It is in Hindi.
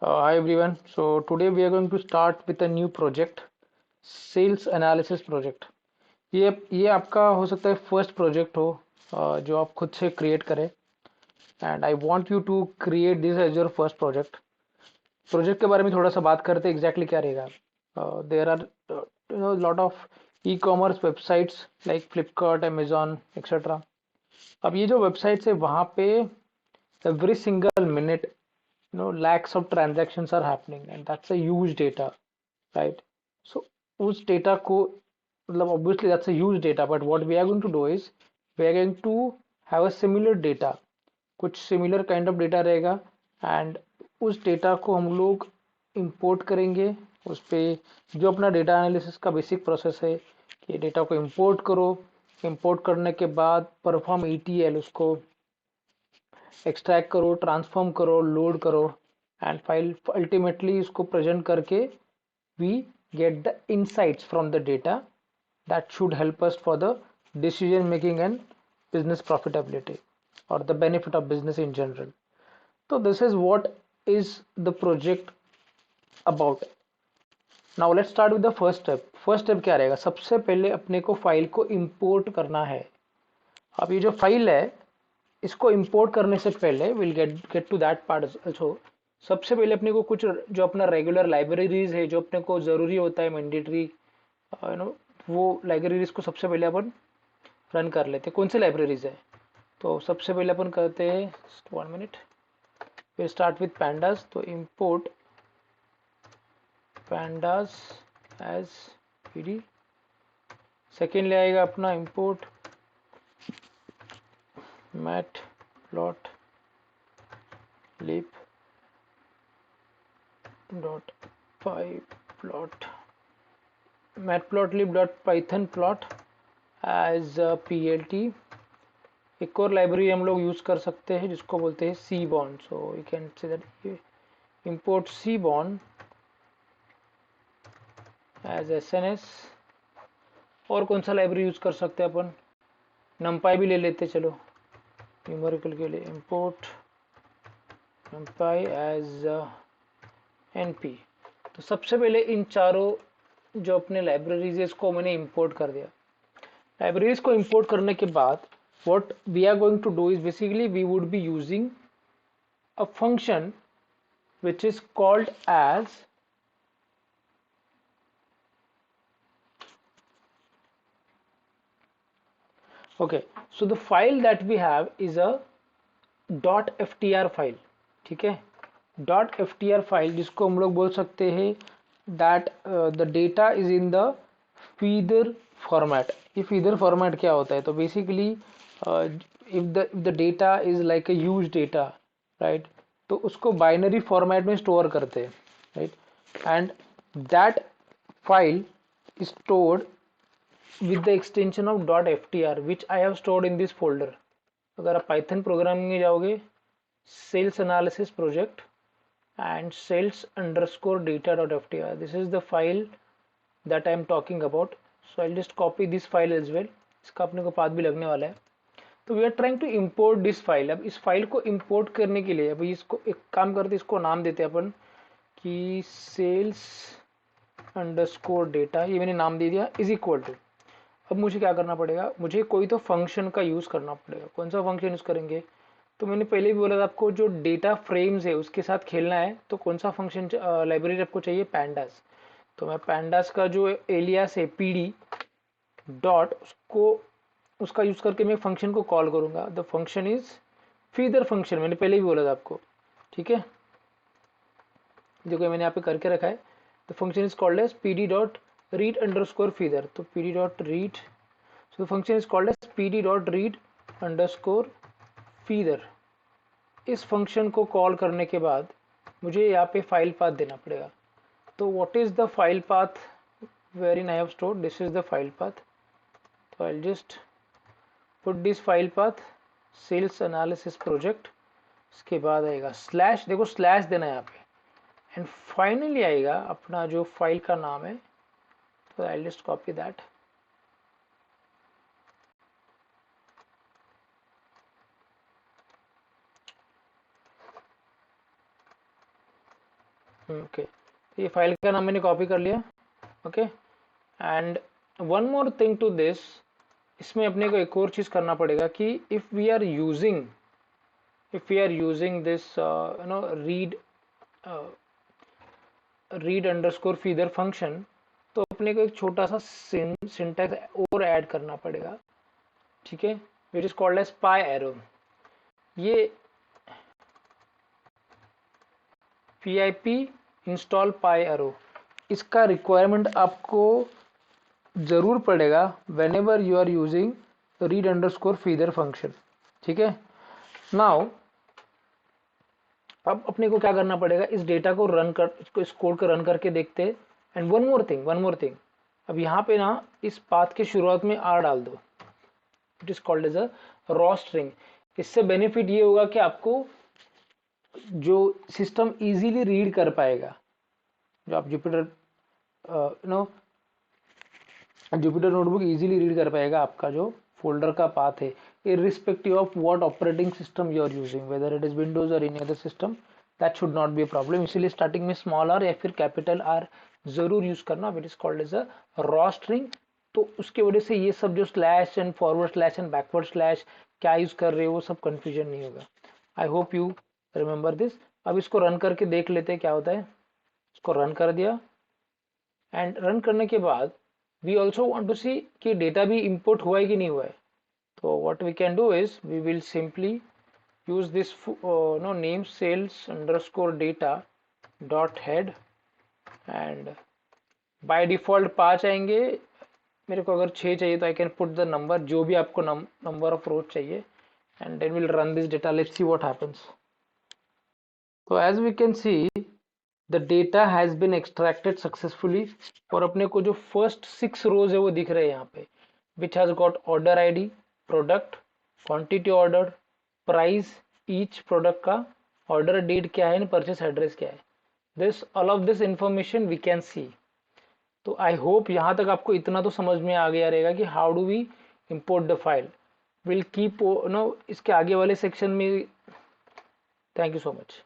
Hi everyone. So today we are going to start with a new project, sales analysis project. ये आपका हो सकता है फर्स्ट प्रोजेक्ट हो जो आप खुद से क्रिएट करें and I want you to create this as your first project. Project के बारे में थोड़ा सा बात करते हैं एग्जैक्टली क्या रहेगा. There are lot of e commerce websites like Flipkart, Amazon etcetera. अब ये जो वेबसाइट्स है वहाँ पे every single minute lakhs of transactions are happening and that's a huge data, right? So उस data को मतलब obviously that's a huge data, but what we are going to do is we are going to have a similar data. कुछ similar kind of data रहेगा and उस data को हम लोग import करेंगे. उस पे जो अपना data analysis का basic process है कि data को import करो, import करने के बाद perform ETL, उसको एक्सट्रैक्ट करो, ट्रांसफॉर्म करो, लोड करो एंड फाइल अल्टीमेटली इसको प्रेजेंट करके we get the insights from the data that should help us for the decision making and business profitability or the benefit of business in general. So this is what is the project about. Now let's start with the first step. First step क्या रहेगा? सबसे पहले अपने को फाइल को इंपोर्ट करना है. अब ये जो फाइल है इसको इंपोर्ट करने से पहले will get to that part also. सबसे पहले अपने को कुछ जो अपना रेगुलर लाइब्रेरीज है जो अपने को ज़रूरी होता है मैंडेटरी नो, वो लाइब्रेरीज को सबसे पहले अपन रन कर लेते हैं. कौन सी लाइब्रेरीज है? तो सबसे पहले अपन करते हैं 1 मिनट. फिर स्टार्ट विथ पैंडास. तो import pandas as PD. Second ले आएगा अपना import matplotlib dot pyplot matplotlib.python plot as plt. एक और लाइब्रेरी हम लोग यूज कर सकते हैं जिसको बोलते हैं cbon. So you can say that import cbon as sns. और कौन सा लाइब्रेरी यूज कर सकते हैं अपन? numpy भी ले लेते. चलो न्यूमेरिकल के लिए इंपोर्ट numpy एज np. तो सबसे पहले इन चारों जो अपने लाइब्रेरीज है इसको मैंने इंपोर्ट कर दिया. लाइब्रेरीज को इंपोर्ट करने के बाद what we are going to do is basically we would be using a function which is called as okay. So the file that we have is a .ftr file. ठीक है, .ftr फाइल जिसको हम लोग बोल सकते हैं that the data is in the feather format. ये feather format क्या होता है? तो basically if the data is like a huge data, right, तो उसको बाइनरी फॉर्मेट में स्टोर करते हैं, right. And that file is stored with the extension of .ftr which I have stored in this folder. अगर आप पाइथन प्रोग्रामिंग में जाओगे, sales analysis project and sales underscore data.ftr, this is the file that I am talking about. So I'll just copy this file as well. इसका अपने को पाथ भी लगने वाला है. तो we are trying to import this file. अब इस फाइल को इम्पोर्ट करने के लिए अभी इसको एक काम करते, इसको नाम देते हैं अपन कि सेल्स अंडरस्कोर डेटा. ये मैंने नाम दे दिया इज इक्वल टू. अब मुझे क्या करना पड़ेगा? मुझे कोई तो फंक्शन का यूज़ करना पड़ेगा. कौन सा फंक्शन यूज़ करेंगे? तो मैंने पहले भी बोला था आपको, जो डेटा फ्रेम्स है उसके साथ खेलना है तो कौन सा फंक्शन लाइब्रेरी आपको चाहिए? पैंडास. तो मैं पैंडास का जो एलियास है पीडी डॉट, उसको उसका यूज करके मैं फंक्शन को कॉल करूंगा. The function is feather function. मैंने पहले भी बोला था आपको, ठीक है. देखो मैंने यहाँ पे करके रखा है. The function is called as PD dot read underscore feather. तो PD dot read, so the function is called as PD dot read underscore feather. इस फंक्शन को कॉल करने के बाद मुझे यहाँ पे फाइल पाथ देना पड़ेगा. तो what is the file path where in I have stored? This is the file path. तो I just put this file path sales analysis project. इसके बाद आएगा स्लैश. देखो स्लैश देना है यहाँ पे. एंड फाइनली आएगा अपना जो फाइल का नाम है. तो I just copy that. Okay, ये फाइल का नाम मैंने कॉपी कर लिया। Okay, and one more thing to this, इसमें अपने को एक और चीज करना पड़ेगा कि if we are using this read underscore feather function, तो अपने को एक छोटा सा सिंटैक्स और ऐड करना पड़ेगा, ठीक है, which is called as py arrow. ये pip इंस्टॉल पाई एरो, इसका रिक्वायरमेंट आपको जरूर पड़ेगा whenever you are using read underscore feather function, ठीक है। नाउ अब अपने को क्या करना पड़ेगा, इस डेटा को रन कर, इस कोड को रन करके देखते हैं। एंड वन मोर थिंग, अब यहाँ पे ना इस पाथ के शुरुआत में r डाल दो, it is called as a raw string. इससे बेनिफिट ये होगा कि आपको जो सिस्टम इजीली रीड कर पाएगा, जो आप जुपिटर नोटबुक इजीली रीड कर पाएगा आपका जो फोल्डर का पाथ है, irrespective of what operating system you are using, whether it is Windows or any other system, that should not be a problem। इसीलिए स्टार्टिंग में स्मॉल r या फिर कैपिटल R जरूर यूज करना, which is called as a raw string. तो उसके वजह से ये सब जो slash and forward slash and backward slash क्या यूज कर रहे हो वो सब कंफ्यूजन नहीं होगा। I hope you remember this. अब इसको रन करके देख लेते हैं क्या होता है। इसको रन कर दिया, एंड रन करने के बाद वी ऑल्सो वॉन्ट टू सी कि डेटा भी इंपोर्ट हुआ है कि नहीं हुआ है। So what we can do is we will simply use this name sales underscore data dot head, and by default 5 आएंगे। मेरे को अगर 6 चाहिए तो I can put the number, जो भी आपको number of rows चाहिए, and then we'll run this data, let's see what happens। So as we can see the data has been extracted successfully, और अपने को जो first 6 rows है वो दिख रहे हैं यहाँ पे, which has got order ID, product, quantity order, price, each product का ऑर्डर डेट क्या है, परचेस एड्रेस क्या है, this all of this information we can see. तो आई होप यहाँ तक आपको इतना तो समझ में आ गया रहेगा कि how do we import the file. Will keep इसके आगे वाले सेक्शन में। Thank you so much.